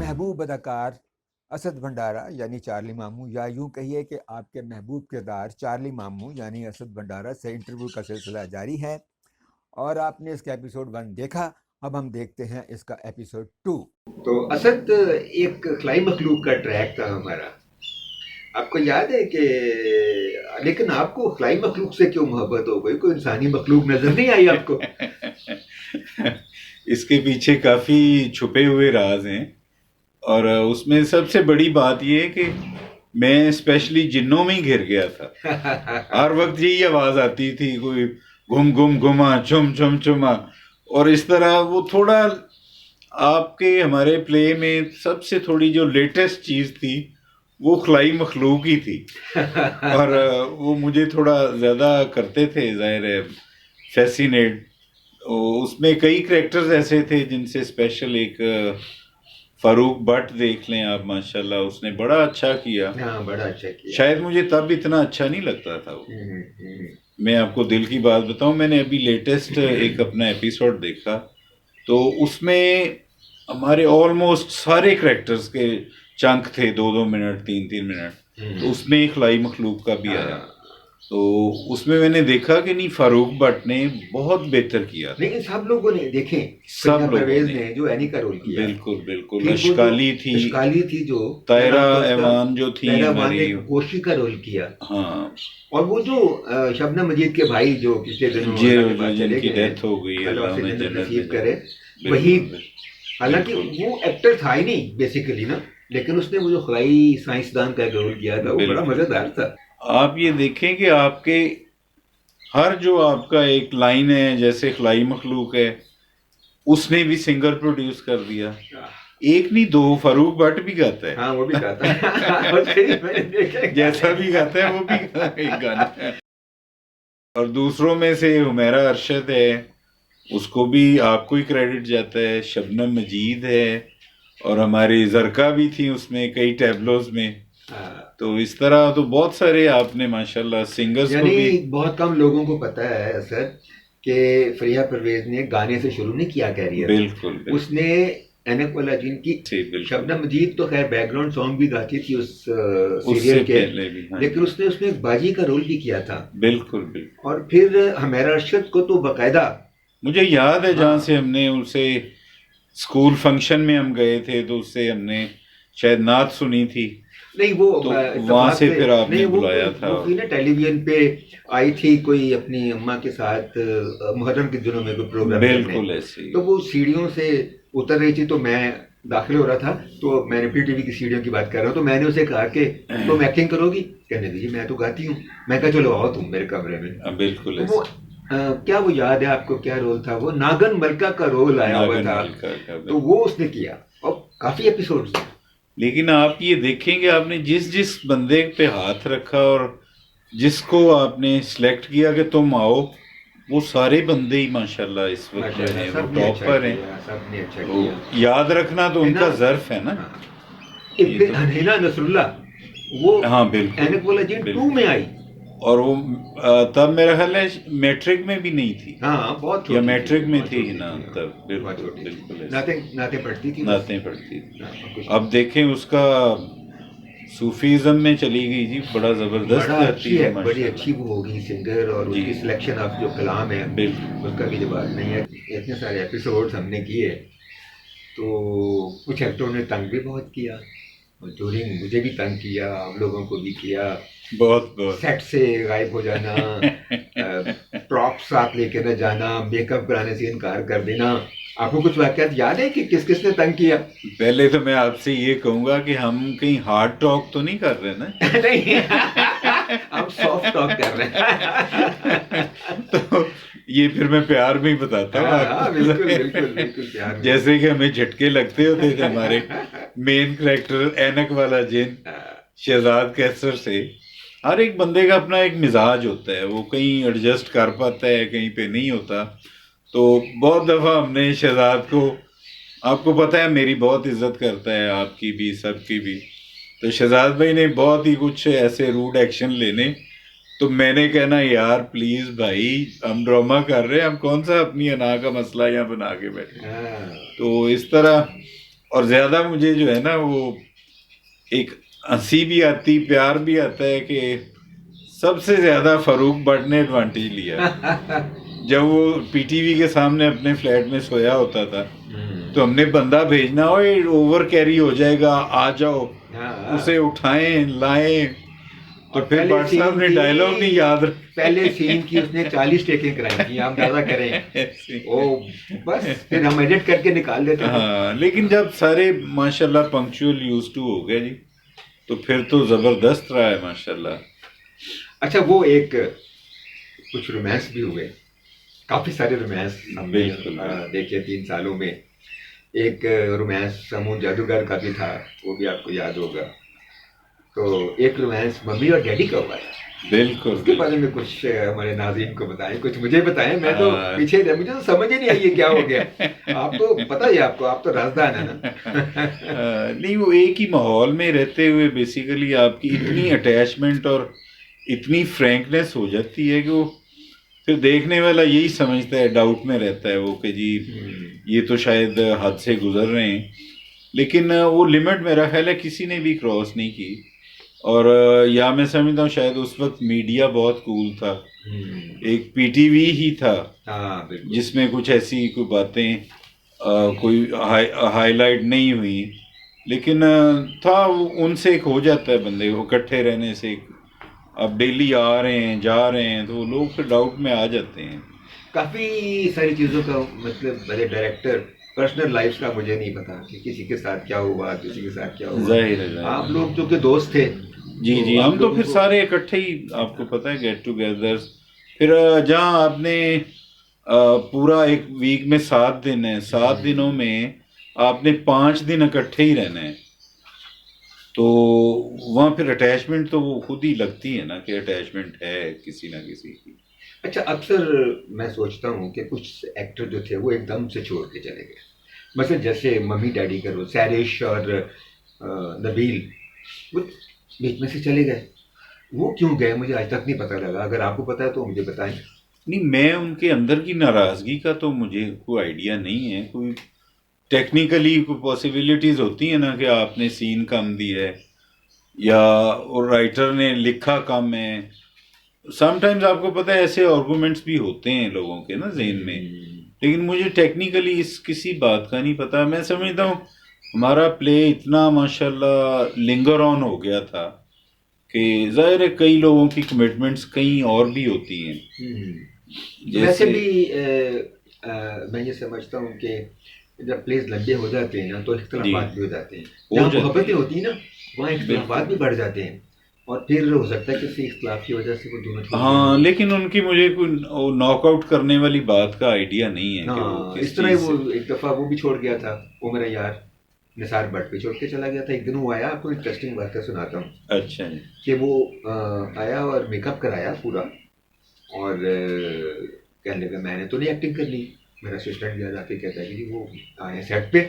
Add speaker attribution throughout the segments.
Speaker 1: महबूब अदाकार असद भंडारा यानी चार्ली मामू, या यूं कहिए कि आपके महबूब किरदार चार्ली मामू यानी असद भंडारा से इंटरव्यू का सिलसिला जारी है। और आपने इसका एपिसोड 1 देखा, अब हम देखते हैं इसका एपिसोड 2। तो असद एक खलाई मखलूक का ट्रैक था हमारा, आपको याद है कि लेकिन आपको खलाई मखलूक से क्यों मोहब्बत हो गई? कोई इंसानी मखलूक नजर नहीं आई आपको?
Speaker 2: इसके पीछे काफी छुपे हुए राज हैं और उसमें सबसे बड़ी बात यह है कि मैं स्पेशली जिन्नों में ही घिर गया था। हर वक्त यही आवाज आती थी, कोई घुम घुम घुमा चुम चुम चुमा, और इस तरह वो थोड़ा आपके हमारे प्ले में सबसे थोड़ी जो लेटेस्ट चीज थी वो खलाई मखलूक ही थी। और वो मुझे थोड़ा ज्यादा करते थे, जाहिर है, फैसिनेट। उसमें कई कैरेक्टर्स ऐसे थे जिनसे स्पेशल एक फारूक भट्ट देख लें आप, माशाल्लाह उसने बड़ा अच्छा किया।
Speaker 1: हाँ, बड़ा अच्छा किया।
Speaker 2: शायद मुझे तब इतना अच्छा नहीं लगता था वो। मैं आपको दिल की बात बताऊं, मैंने अभी लेटेस्ट एक अपना एपिसोड देखा तो उसमें हमारे ऑलमोस्ट सारे कैरेक्टर्स के चंक थे 2-2 मिनट 3-3 मिनट, तो उसमें एक खलाई मखलूक का भी आया। तो उसमें मैंने देखा कि नहीं, फारूक भट्ट ने बहुत बेहतर किया।
Speaker 1: लेकिन सब लोगों ने देखे,
Speaker 2: सब लोगों
Speaker 1: परवेज ने जो एनी का रोल किया,
Speaker 2: बिल्कुल बिल्कुल, अशकाली
Speaker 1: थी जो
Speaker 2: तायरा ऐवान जो थी हमारी,
Speaker 1: गोशी का रोल किया।
Speaker 2: हाँ,
Speaker 1: और वो जो शबनम मजीद के भाई जो पिछले दिनों
Speaker 2: जिनकी डेथ हो गई,
Speaker 1: अल्लाह उन्हें जन्नत नसीब करे,
Speaker 2: बिल्कुल,
Speaker 1: वही, हालांकि वो एक्टर था ही नहीं बेसिकली ना, लेकिन उसने वो जो खलाई साइंसदान का रोल किया था वो बड़ा मजेदार था।
Speaker 2: आप ये देखें कि आपके हर जो आपका एक लाइन है, जैसे खलाई मखलूक है, उसने भी सिंगर प्रोड्यूस कर दिया। एक नहीं दो, फारूक भट्ट भी गाता है।
Speaker 1: हाँ, वो भी गाता है।
Speaker 2: जैसा भी गाता है वो भी एक गाना है। और दूसरों में से हुमैरा अरशद है, उसको भी आपको ही क्रेडिट जाता है। शबनम मजीद है, और हमारी जरका भी थी उसमें कई टैबलोज में। तो इस तरह तो बहुत सारे आपने माशाल्लाह सिंगर्स को भी।
Speaker 1: बहुत कम लोगों को पता है सर कि फरिया परवेज ने गाने से शुरू नहीं किया कैरियर।
Speaker 2: बिल्कुल,
Speaker 1: उसने एनक वाला जिनकी शबनम मजीद तो खैर बैकग्राउंड सॉन्ग भी गाती थी उस सीरियल के, लेकिन उसने उसमें एक बाजी का रोल भी किया था।
Speaker 2: बिल्कुल बिल्कुल।
Speaker 1: और फिर हमेरा अरशद को तो बाकायदा
Speaker 2: मुझे याद है, जहाँ से हमने उसे स्कूल फंक्शन में हम गए थे तो उससे हमने शायद नात सुनी थी।
Speaker 1: नहीं, वो
Speaker 2: तो वहां से फिर आपने बुलाया था।
Speaker 1: वो ना टेलीविजन पे आई थी, कोई अपनी अम्मा के साथ मुहर्रम के दिनों में कोई प्रोग्राम,
Speaker 2: बिल्कुल ऐसे।
Speaker 1: तो वो सीढ़ियों से उतर रही थी, तो मैं दाखिल हो रहा था, तो मैंने पीटीवी की सीढ़ियों की बात कर रहा हूँ, तो मैंने उसे कहा कि तुम एक्टिंग करोगी? कहने दीजिए मैं तो गाती हूँ। मैं कहा चलो आओ तुम मेरे कमरे में।
Speaker 2: बिल्कुल।
Speaker 1: वो क्या वो याद है आपको क्या रोल था? वो नागन मलका का रोल आया हुआ था, तो वो उसने किया, और काफी एपिसोड।
Speaker 2: लेकिन आप ये देखेंगे, आपने जिस जिस बंदे पे हाथ रखा और जिसको आपने सिलेक्ट किया कि तुम आओ, वो सारे बंदे ही माशाल्लाह इस वक्त जो हैं वो टॉप पर हैं।
Speaker 1: सबने अच्छा किया।
Speaker 2: याद रखना तो उनका ज़र्फ है ना।
Speaker 1: हिना नसरुल्ला, वो
Speaker 2: हाँ बिल्कुल,
Speaker 1: एनक वाला जिन 2 में आई,
Speaker 2: और वो तब मेरा ख्याल है मैट्रिक में भी नहीं थी।
Speaker 1: हाँ, बहुत
Speaker 2: या मैट्रिक में थी ना तब। बिल्कुल
Speaker 1: नाते पढ़ती थी,
Speaker 2: नाते पढ़ती थी। अब देखें उसका सूफीज़म में चली गई जी, बड़ा जबरदस्त
Speaker 1: गाती है, बड़ी अच्छी वो होगी सिंगर, और उसकी सिलेक्शन ऑफ जो कलाम है उसका भी जवाब नहीं है। इतने सारे एपिसोड्स हमने किए, तो कुछ एक्टरों ने तंग भी बहुत किया, ड्यूरिंग मुझे भी तंग किया, आप लोगों को भी किया। बहुत सेट से गायब हो जाना, प्रॉप साथ लेके न जाना, मेकअप कराने से इनकार कर देना। आपको कुछ वाकयात याद है कि किस किस ने तंग किया?
Speaker 2: पहले तो मैं आपसे ये कहूंगा कि हम कहीं हार्ड टॉक तो नहीं कर रहे ना।
Speaker 1: नहीं, हम सॉफ्ट टॉक कर रहे हैं।
Speaker 2: तो ये फिर मैं प्यार में ही बताता हूँ।
Speaker 1: बिल्कुल प्यार।
Speaker 2: जैसे कि हमें झटके लगते होते थे हमारे मेन कैरेक्टर एनक वाला जिन शहजाद कैसर से। हर एक बंदे का अपना एक मिजाज होता है, वो कहीं एडजस्ट कर पाता है, कहीं पे नहीं होता। तो बहुत दफ़ा हमने शहजाद को, आपको पता है मेरी बहुत इज्जत करता है, आपकी भी, सबकी भी, तो शहजाद भाई ने बहुत ही कुछ ऐसे रूड एक्शन लेने, तो मैंने कहना यार प्लीज भाई हम ड्रामा कर रहे हैं, हम कौन सा अपनी अना का मसला यहाँ बना के बैठे। तो इस तरह और ज़्यादा मुझे जो है ना वो एक हंसी भी आती, प्यार भी आता है कि सबसे ज़्यादा फारूक भट्ट ने एडवांटेज लिया। जब वो पीटीवी के सामने अपने फ्लैट में सोया होता था तो हमने बंदा भेजना हो, ओवर कैरी हो जाएगा, आ जाओ, उसे उठाएं लाएं, तो फिर भट्ट साहब ने डायलॉग नहीं याद
Speaker 1: पहले सीन की उसने 40 टेकें कराई थी, आप अंदाजा करें। ओ बस फिर हम एडिट करके निकाल देते थे।
Speaker 2: हाँ, लेकिन जब सारे माशाल्लाह पंक्चुअल यूज टू हो गए जी, तो फिर तो जबरदस्त रहा है माशाल्लाह।
Speaker 1: अच्छा, वो एक कुछ रोमांस भी हुए, काफी सारे रोमांस हमने देखे 3 सालों में। एक रोमांस समूह जादूगर का भी था, वो भी आपको याद होगा। तो एक रोमांस मम्मी और डैडी का हुआ है,
Speaker 2: बिल्कुल,
Speaker 1: उसके बारे में कुछ हमारे नाज़रीन को बताएं, कुछ मुझे बताएं। मैं तो पीछे रह, मुझे तो समझ ही नहीं आई ये क्या हो गया। आप तो पता ही आपको, आप तो राजदान है ना।
Speaker 2: नहीं, वो एक ही माहौल में रहते हुए बेसिकली आपकी इतनी अटैचमेंट और इतनी फ्रैंकनेस हो जाती है कि वो फिर देखने वाला यही समझता है, डाउट में रहता है वो कि जी ये तो शायद हद से गुजर रहे हैं, लेकिन वो लिमिट मेरा ख्याल है किसी ने भी क्रॉस नहीं की। और या मैं समझता हूँ शायद उस वक्त मीडिया बहुत कूल था, एक पीटीवी ही था जिसमें कुछ ऐसी कोई बातें कोई हाईलाइट नहीं हुई, लेकिन था उनसे एक हो जाता है बंदे को इकट्ठे रहने से। अब डेली आ रहे हैं जा रहे हैं तो लोग फिर डाउट में आ जाते हैं।
Speaker 1: काफ़ी सारी चीज़ों का मतलब मेरे डायरेक्टर पर्सनल लाइफ का मुझे नहीं पता कि किसी के साथ क्या हुआ, किसी के साथ क्या हुआ।
Speaker 2: जाहिर है
Speaker 1: आप लोग जो कि दोस्त थे
Speaker 2: जी जी, हम तो फिर सारे इकट्ठे ही, आपको पता है, गेट टुगेदर। फिर जहाँ आपने पूरा एक वीक में 7 दिन है, 7 दिनों में आपने 5 दिन इकट्ठे ही रहना है, तो वहाँ फिर अटैचमेंट तो वो खुद ही लगती है ना कि अटैचमेंट है किसी ना किसी की।
Speaker 1: अच्छा, अक्सर मैं सोचता हूँ कि कुछ एक्टर जो थे वो एकदम से छोड़ के चले गए, मतलब जैसे मम्मी डैडी का रोल, सैरिश और नबील वो बीच में से चले गए। वो क्यों गए मुझे आज तक नहीं पता लगा, अगर आपको पता है तो मुझे बताएं।
Speaker 2: नहीं, मैं उनके अंदर की नाराज़गी का तो मुझे कोई आइडिया नहीं है। कोई टेक्निकली कोई पॉसिबिलिटीज़ होती है ना कि आपने सीन कम दी है या और राइटर ने लिखा कम है। समटाइम्स आपको पता है ऐसे आर्गूमेंट्स भी होते हैं लोगों के ना ज़हन में, लेकिन मुझे टेक्निकली इस किसी बात का नहीं पता। मैं समझता हूँ हमारा प्ले इतना माशाल्लाह लिंगर ऑन हो गया था कि जाहिर है कई लोगों की कमिटमेंट्स कहीं और भी होती हैं।
Speaker 1: वैसे भी मैं ये समझता हूँ कि जब प्लेस लंबे हो जाते हैं ना तो इख्तिलाफात भी हो जाते हैं, जहाँ मोहब्बतें होती हैं ना वहाँ इख्तिलाफात भी बढ़ जाते हैं, और फिर हो सकता है किसी इख्तिलाफ की वजह से वो दोनों छोड़।
Speaker 2: हाँ, लेकिन उनकी मुझे कोई नॉकआउट करने वाली बात का आइडिया नहीं है।
Speaker 1: हाँ, इस तरह वो एक दफ़ा वो भी छोड़ गया था, वो मेरा यार निसार भट्ट भी छोड़ के चला गया था। एक दिन वो आया, आपको इंटरेस्टिंग बात का सुनाता हूँ।
Speaker 2: अच्छा
Speaker 1: कि वो आया और मेकअप कराया पूरा, और कहने लगा मैंने तो नहीं एक्टिंग कर ली। मेरा असिस्टेंट याद आके कहता है कि जी वो आए सेट पे,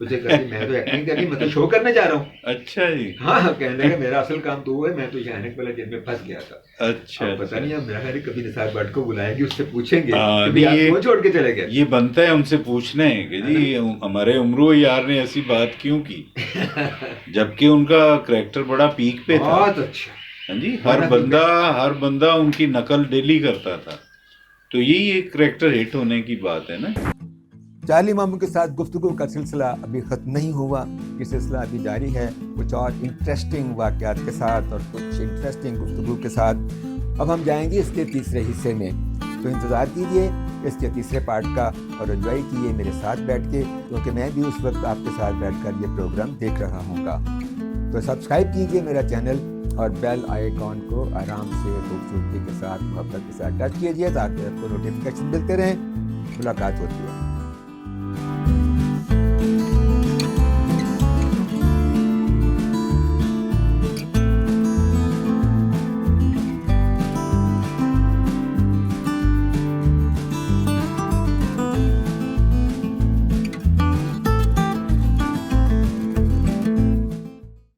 Speaker 1: उसे कहती मैं तो एक्टिंग कर ली, मैं तो शो करने जा रहा हूँ। अच्छा जी। हाँ, कहने लगा मेरा असल काम तो वो है, मैं तो ये आने वाला जेल में फंस गया था। अच्छा, पता नहीं, अब मेरा ख्याल कभी निसार भट्ट को बुलाएंगे, उससे पूछेंगे कि आप क्यों छोड़ के चले गए।
Speaker 2: ये बनता है उनसे पूछना है कि जी हमारे उम्रो यार ने ऐसी बात क्यों की, जबकि उनका करैक्टर बड़ा पीक पे था।
Speaker 1: बहुत अच्छा।
Speaker 2: हाँ जी, हर बंदा उनकी नकल डेली करता था, तो यही एक करैक्टर हिट होने की बात है ना।
Speaker 1: चार्ली मामू के साथ गुफ्तगू का सिलसिला अभी ख़त्म नहीं हुआ, ये सिलसिला अभी जारी है कुछ और इंटरेस्टिंग वाक़यात के साथ और कुछ इंटरेस्टिंग गुफ्तगू के साथ। अब हम जाएंगे इसके तीसरे हिस्से में, तो इंतज़ार कीजिए इसके तीसरे पार्ट का और एंजॉय कीजिए मेरे साथ बैठ के, क्योंकि मैं भी उस वक्त आपके साथ बैठकर ये प्रोग्राम देख रहा हूँगा। तो सब्सक्राइब कीजिए मेरा चैनल और बेल आइकॉन को आराम से खूबसूरती के साथ मोहब्बत के साथ टच कीजिए ताकि आपको नोटिफिकेशन मिलते रहें। मुलाकात होती है।